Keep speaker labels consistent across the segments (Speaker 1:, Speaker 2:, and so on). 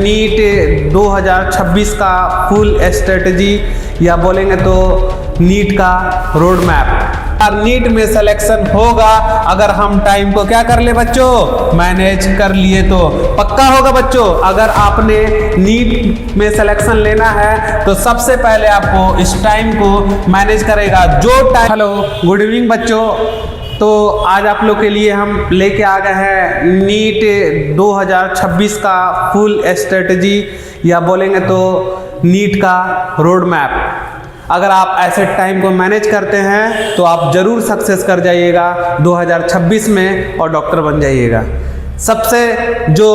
Speaker 1: NEET 2026 का full strategy या बोलेंगे तो नीट का रोड मैप। नीट में सिलेक्शन होगा अगर हम टाइम को क्या कर ले बच्चों, मैनेज कर लिए तो पक्का होगा बच्चों। अगर आपने नीट में सिलेक्शन लेना है तो सबसे पहले आपको इस टाइम को मैनेज करेगा जो टाइम। हेलो गुड इवनिंग बच्चों, तो आज आप लोग के लिए हम लेके आ गए हैं नीट 2026 का फुल स्ट्रेटजी या बोलेंगे तो नीट का रोड मैप। अगर आप ऐसे टाइम को मैनेज करते हैं तो आप ज़रूर सक्सेस कर जाइएगा 2026 में और डॉक्टर बन जाइएगा। सबसे जो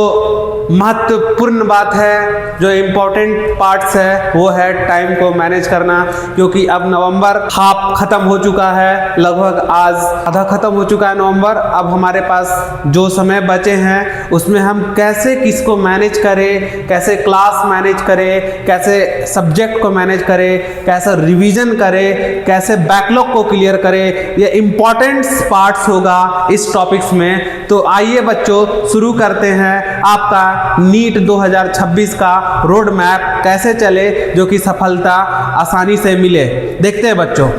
Speaker 1: महत्वपूर्ण बात है, जो इम्पोर्टेंट पार्ट्स है वो है टाइम को मैनेज करना, क्योंकि अब नवंबर हाफ खत्म हो चुका है, लगभग आज आधा खत्म हो चुका है नवंबर। अब हमारे पास जो समय बचे हैं उसमें हम कैसे किसको मैनेज करें, कैसे क्लास मैनेज करें, कैसे सब्जेक्ट को मैनेज करें, कैसे रिवीजन करें, कैसे बैकलॉग को क्लियर करें, ये इम्पॉर्टेंट पार्ट्स होगा इस टॉपिक्स में। तो आइए बच्चों शुरू करते हैं आपका नीट 2026 का रोड मैप कैसे चले जो कि सफलता आसानी से मिले। देखते हैं बच्चों,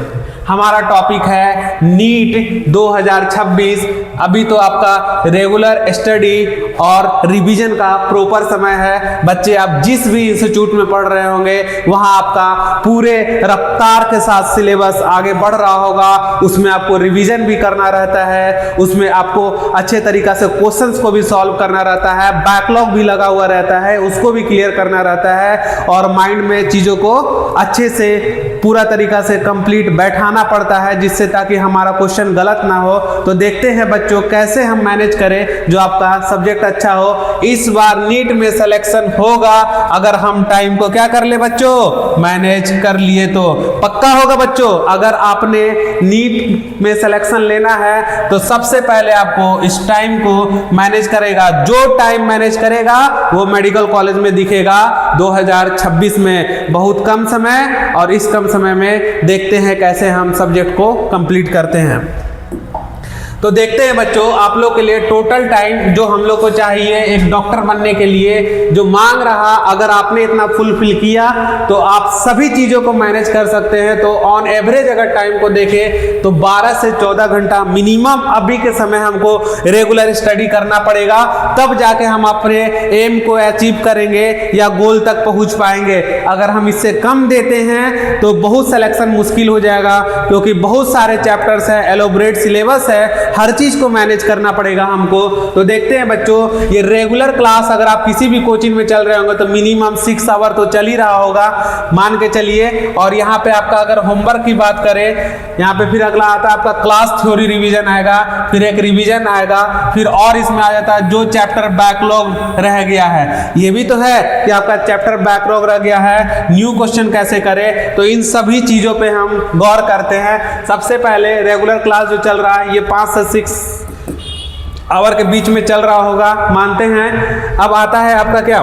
Speaker 1: हमारा टॉपिक है नीट 2026। अभी तो आपका रेगुलर स्टडी और रिवीजन का प्रॉपर समय है। बच्चे आप जिस भी इंस्टीट्यूट में पढ़ रहे होंगे वहां आपका पूरे रफ्तार के साथ सिलेबस आगे बढ़ रहा होगा। उसमें आपको रिवीजन भी करना रहता है, उसमें आपको अच्छे तरीका से क्वेश्चंस को भी सॉल्व करना रहता है, बैकलॉग भी लगा हुआ रहता है उसको भी क्लियर करना रहता है, और माइंड में चीज़ों को अच्छे से पूरा तरीका से कंप्लीट बैठाना पड़ता है जिससे ताकि हमारा क्वेश्चन गलत ना हो। तो देखते हैं बच्चों कैसे हम मैनेज करें जो आपका सब्जेक्ट अच्छा हो। इस बार नीट में सिलेक्शन होगा अगर हम टाइम को क्या कर ले बच्चों, मैनेज कर लिए तो पक्का होगा बच्चों। अगर आपने नीट में सिलेक्शन लेना है तो सबसे पहले आपको इस टाइम को मैनेज करेगा जो टाइम मैनेज करेगा वो मेडिकल कॉलेज में दिखेगा 2026 में। बहुत कम समय और इस कम समय में देखते हैं कैसे हम सब्जेक्ट को कंप्लीट करते हैं। तो देखते हैं बच्चों आप लोग के लिए टोटल टाइम जो हम लोग को चाहिए एक डॉक्टर बनने के लिए जो मांग रहा, अगर आपने इतना फुलफिल किया तो आप सभी चीज़ों को मैनेज कर सकते हैं। तो ऑन एवरेज अगर टाइम को देखें तो 12 से 14 घंटा मिनिमम अभी के समय हमको रेगुलर स्टडी करना पड़ेगा, तब जाके हम अपने एम को अचीव करेंगे या गोल तक पहुँच पाएंगे। अगर हम इससे कम देते हैं तो बहुत सिलेक्शन मुश्किल हो जाएगा, क्योंकि बहुत सारे चैप्टर्स हैं, एलोबरेट सिलेबस है, हर चीज को मैनेज करना पड़ेगा हमको। तो देखते हैं बच्चों, ये रेगुलर क्लास अगर आप किसी भी कोचिंग में चल रहे होंगे तो मिनिमम 6 आवर तो चल ही रहा होगा मान के चलिए। और यहाँ पे आपका अगर होमवर्क की बात करें, यहाँ पे फिर अगला आता है आपका क्लास थ्योरी रिवीजन आएगा, फिर एक रिवीजन आएगा, फिर और इसमें आ जाता है जो चैप्टर बैकलॉग रह गया है। ये भी तो है कि आपका चैप्टर बैकलॉग रह गया है, न्यू क्वेश्चन कैसे करें। तो इन सभी चीजों पे हम गौर करते हैं। सबसे पहले रेगुलर क्लास जो चल रहा है ये 5 से 6 आवर के बीच में चल रहा होगा मानते हैं। अब आता है आपका क्या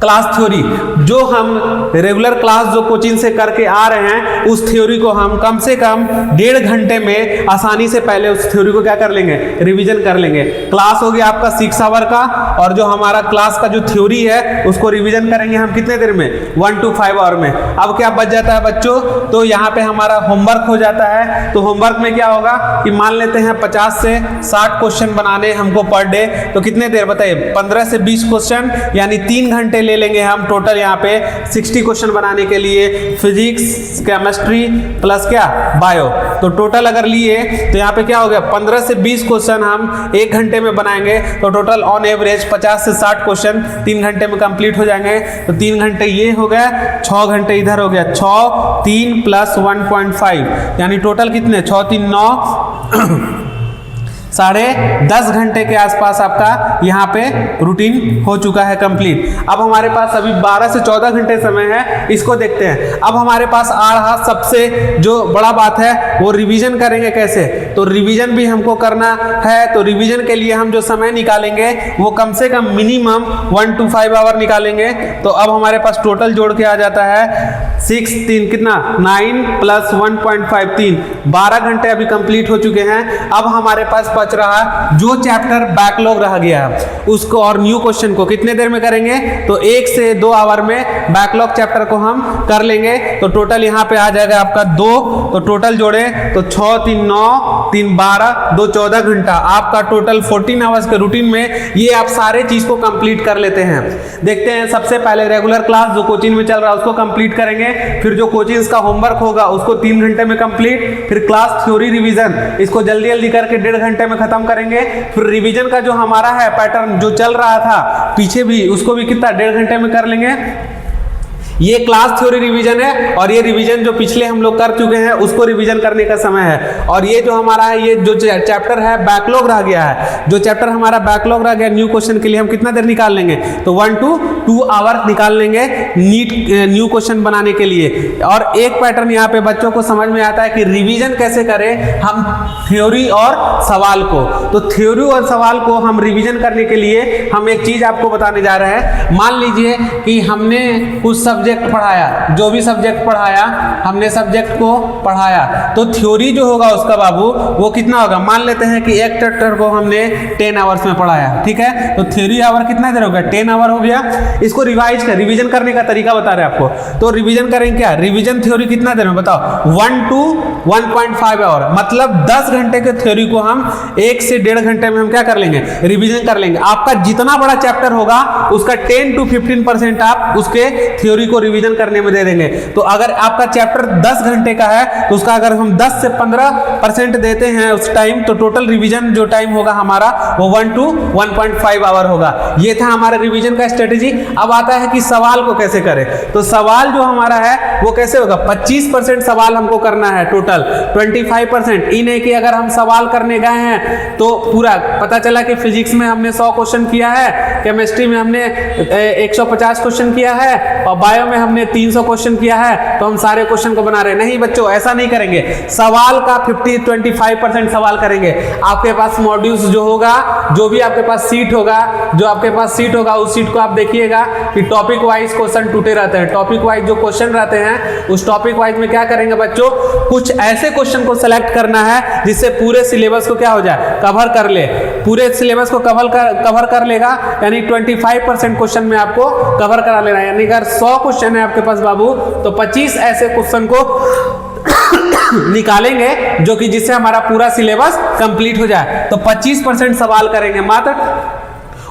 Speaker 1: क्लास थ्योरी, जो हम रेगुलर क्लास जो कोचिंग से करके आ रहे हैं उस थ्योरी को हम कम से कम 1.5 घंटे में आसानी से पहले उस थ्योरी को क्या कर लेंगे, रिवीजन कर लेंगे। क्लास हो गया आपका 6 आवर का, और जो हमारा क्लास का जो थ्योरी है उसको रिवीजन करेंगे हम कितने देर में, 1 to 5 आवर में। अब क्या बच जाता है बच्चों, तो यहाँ पे हमारा होमवर्क हो जाता है। तो होमवर्क में क्या होगा कि मान लेते हैं 50 से 60 क्वेश्चन बनाने हमको पर डे, तो कितने देर बताइए, 15 से 20 क्वेश्चन यानी 3 घंटे ले लेंगे हम टोटल यहाँ पे 60 क्वेश्चन बनाने के लिए, फिजिक्स केमिस्ट्री प्लस क्या बायो। तो टोटल अगर लिए तो यहाँ पे क्या हो गया, 15 से 20 क्वेश्चन हम 1 घंटे में बनाएंगे। तो टोटल ऑन एवरेज 50 से 60 क्वेश्चन 3 घंटे में कंप्लीट हो जाएंगे। तो 3 घंटे ये हो गया, 6 घंटे इधर हो गया, 6 3 प्लस 1.5 यानी टोटल कितने, 6 3 9 10.5 घंटे के आसपास आपका यहाँ पे रूटीन हो चुका है कंप्लीट। अब हमारे पास अभी 12 से 14 घंटे समय है, इसको देखते हैं। अब हमारे पास आ रहा सबसे जो बड़ा बात है वो रिवीजन करेंगे कैसे। तो रिवीजन भी हमको करना है। तो रिवीजन के लिए हम जो समय निकालेंगे वो कम से कम मिनिमम 1 to 5 आवर निकालेंगे। तो अब हमारे पास टोटल जोड़ के आ जाता है 6 3 कितना 9 + 1.53 12 घंटे अभी कंप्लीट हो चुके हैं। अब हमारे पास बच रहा जो चैप्टर बैकलॉग रह गया उसको और न्यू क्वेश्चन को कितने देर में करेंगे, तो 1 से 2 आवर में बैकलॉग चैप्टर को हम कर लेंगे। तो टोटल यहाँ पे आ जाएगा आपका 2, तो टोटल जोड़े तो 6 3 9 3 12 2 14 घंटा आपका टोटल 14 आवर्स के रूटीन में ये आप सारे चीज को कंप्लीट कर लेते हैं। देखते हैं सबसे पहले रेगुलर क्लास जो कोचिंग में चल रहा है उसको कंप्लीट करेंगे, फिर जो कोचिंग का होमवर्क होगा उसको 3 घंटे में कंप्लीट, फिर क्लास थ्योरी रिवीजन इसको जल्दी जल्दी करके 1.5 घंटे में खत्म करेंगे, फिर रिवीजन का जो हमारा है पैटर्न जो चल रहा था पीछे भी उसको भी कितना 1.5 घंटे में कर लेंगे। ये क्लास थ्योरी रिवीजन है और ये रिवीजन जो पिछले हम लोग कर चुके हैं उसको रिवीजन करने का समय है। और ये जो हमारा है ये जो चैप्टर है बैकलॉग रह गया है, जो चैप्टर हमारा बैकलॉग रह गया न्यू क्वेश्चन के लिए हम कितना देर निकाल लेंगे, तो 1 to 2 आवर निकाल लेंगे नीट न्यू क्वेश्चन बनाने के लिए। और एक पैटर्न यहाँ पे बच्चों को समझ में आता है कि रिवीजन कैसे करें हम थ्योरी और सवाल को। तो थ्योरी और सवाल को हम रिवीजन करने के लिए हम एक चीज आपको बताने जा रहे हैं। मान लीजिए कि हमने कुछ सब्जेक्ट पढ़ाया, जो भी सब्जेक्ट पढ़ाया हमने सब्जेक्ट को पढ़ाया, तो थ्योरी जो होगा उसका बाबू वो कितना होगा, मान लेते हैं कि एक चैप्टर को हमने 10 आवर्स में पढ़ाया, ठीक है, तो थ्योरी आवर कितना देर हो गया 10 आवर हो गया। इसको रिवाइज कर रिवीजन करने का तरीका बता रहे हैं आपको, तो रिवीजन करेंगे क्या, रिवीजन थ्योरी कितना देर में बताओ 1 to 1.5 आवर, मतलब 10 घंटे के थ्योरी को हम 1 से 1.5 घंटे में हम क्या कर लेंगे रिवीजन कर लेंगे। आपका जितना बड़ा चैप्टर होगा उसका 10 to 15% आप उसके थ्योरी को रिवीजन करने में दे देंगे। तो अगर आपका चैप्टर 10 घंटे का है तो उसका अगर हम 10 से 15% देते हैं उस टाइम, तो टोटल रिवीजन जो टाइम होगा हमारा वो 1 to 1.5 आवर होगा। ये था हमारा रिवीजन का स्ट्रेटेजी। अब आता है कि सवाल को कैसे करें, तो सवाल जो हमारा है वो कैसे होगा 25% सवाल हमको करना है, टोटल 25%। इन है कि अगर हम सवाल करने गए हैं तो पूरा पता चला कि फिजिक्स में हमने 100 क्वेश्चन किया है, केमिस्ट्री में हमने 150 क्वेश्चन किया है और बायो में हमने 300 क्वेश्चन किया है, तो हम सारे क्वेश्चन को बना रहे हैं। नहीं बच्चों ऐसा नहीं करेंगे, सवाल का 25% सवाल करेंगे। आपके पास मॉड्यूल्स जो होगा, जो भी आपके पास सीट होगा, जो आपके पास सीट होगा उस सीट को आप देखिएगा कि टॉपिक वाइज क्वेश्चन टूटे रहते हैं। टॉपिक वाइज जो क्वेश्चन रहते हैं उस टॉपिक वाइज में क्या करेंगे बच्चों, कुछ ऐसे क्वेश्चन को सेलेक्ट करना है जिससे पूरे सिलेबस को क्या हो जाए कवर कर ले, पूरे सिलेबस को कवर कर लेगा, यानी 25% क्वेश्चन में आपको कवर करा लेना है। यानी अगर 100 क्वेश्चन है आपके पास बाबू तो 25 ऐसे क्वेश्चन को निकालेंगे जो कि जिससे हमारा पूरा सिलेबस कंप्लीट हो जाए। तो 25% सवाल करेंगे मात्र,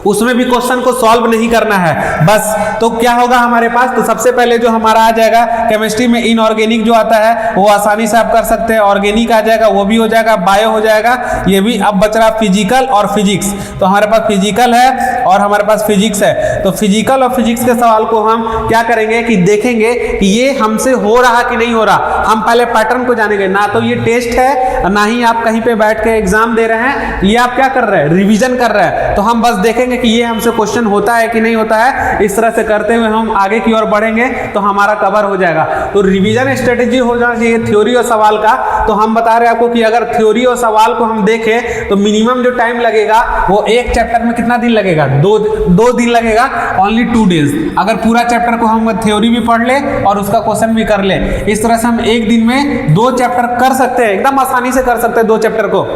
Speaker 1: उसमें भी क्वेश्चन को सॉल्व नहीं करना है बस। तो क्या होगा हमारे पास, तो सबसे पहले जो हमारा आ जाएगा केमिस्ट्री में इनऑर्गेनिक जो आता है वो आसानी से आप कर सकते हैं, ऑर्गेनिक आ जाएगा वो भी हो जाएगा, बायो हो जाएगा ये भी। अब बच रहा फिजिकल और फिजिक्स, तो हमारे पास फिजिकल है और हमारे पास फिजिक्स है। तो फिजिकल और फिजिक्स के सवाल को हम क्या करेंगे कि देखेंगे कि ये हमसे हो रहा कि नहीं हो रहा। हम पहले पैटर्न को जानेंगे, ना तो ये टेस्ट है ना ही आप कहीं पे बैठ के एग्जाम दे रहे हैं, ये आप क्या कर रहे हैं रिवीजन कर रहे हैं। तो हम बस देखेंगे कि ये हमसे क्वेश्चन होता है कि नहीं होता है। इस तरह से करते हुए हम आगे की ओर बढ़ेंगे तो हमारा कवर हो जाएगा। तो रिवीजन स्ट्रेटेजी हो जाना चाहिए थ्योरी और सवाल का। तो हम बता रहे हैं आपको कि अगर थ्योरी और सवाल को हम देखें तो मिनिमम जो टाइम लगेगा वो एक चैप्टर में कितना दिन लगेगा, दो दिन लगेगा, ओनली 2 days। अगर पूरा चैप्टर को हम थ्योरी भी पढ़ ले और उसका क्वेश्चन भी कर ले, इस तरह से हम एक दिन में 2 चैप्टर कर सकते हैं, एकदम आसानी से कर सकते हैं 2 चैप्टर को।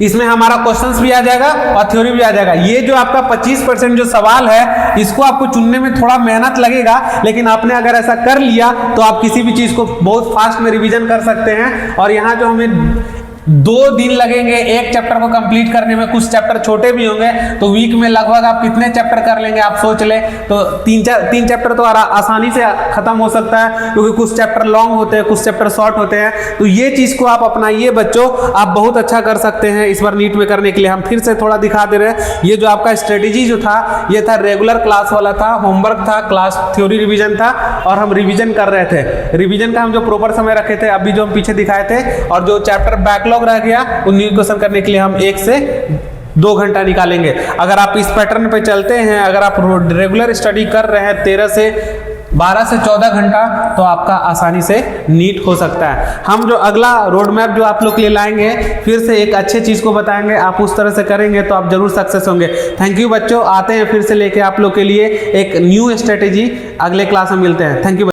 Speaker 1: इसमें हमारा क्वेश्चंस भी आ जाएगा और थ्योरी भी आ जाएगा। ये जो आपका 25% जो सवाल है इसको आपको चुनने में थोड़ा मेहनत लगेगा, लेकिन आपने अगर ऐसा कर लिया तो आप किसी भी चीज को बहुत फास्ट में रिवीजन कर सकते हैं। और यहाँ जो हमें 2 दिन लगेंगे एक चैप्टर को कंप्लीट करने में, कुछ चैप्टर छोटे भी होंगे, तो वीक में लगभग आप कितने चैप्टर कर लेंगे आप सोच ले। तो 3 चैप्टर तो आसानी से खत्म हो सकता है, क्योंकि कुछ चैप्टर लॉन्ग होते हैं, कुछ चैप्टर शॉर्ट होते हैं। तो ये चीज को आप अपनाइए बच्चों, आप बहुत अच्छा कर सकते हैं इस बार नीट में करने के लिए। हम फिर से थोड़ा दिखा दे रहे हैं, ये जो आपका स्ट्रेटेजी जो था ये था रेगुलर क्लास वाला था, होमवर्क था, क्लास थ्योरी रिविजन था और हम रिविजन कर रहे थे। रिविजन का हम जो प्रॉपर समय रखे थे अभी जो हम पीछे दिखाए थे, और जो चैप्टर बैकलॉग रह गया उन न्यू क्वेश्चन करने के लिए हम 1 से 2 घंटा निकालेंगे। अगर आप इस पैटर्न पे चलते हैं, अगर आप रेगुलर स्टडी कर रहे हैं 13 से 12 से 14 घंटा तो आपका आसानी से नीट हो सकता है। हम जो अगला रोड मैप जो आप लोग के लिए लाएंगे, फिर से एक अच्छे चीज़ को बताएंगे, आप उस तरह से करेंगे तो आप जरूर सक्सेस होंगे। थैंक यू बच्चों, आते हैं फिर से लेके आप लोग के लिए एक न्यू स्ट्रेटेजी, अगले क्लास में मिलते हैं। Thank you.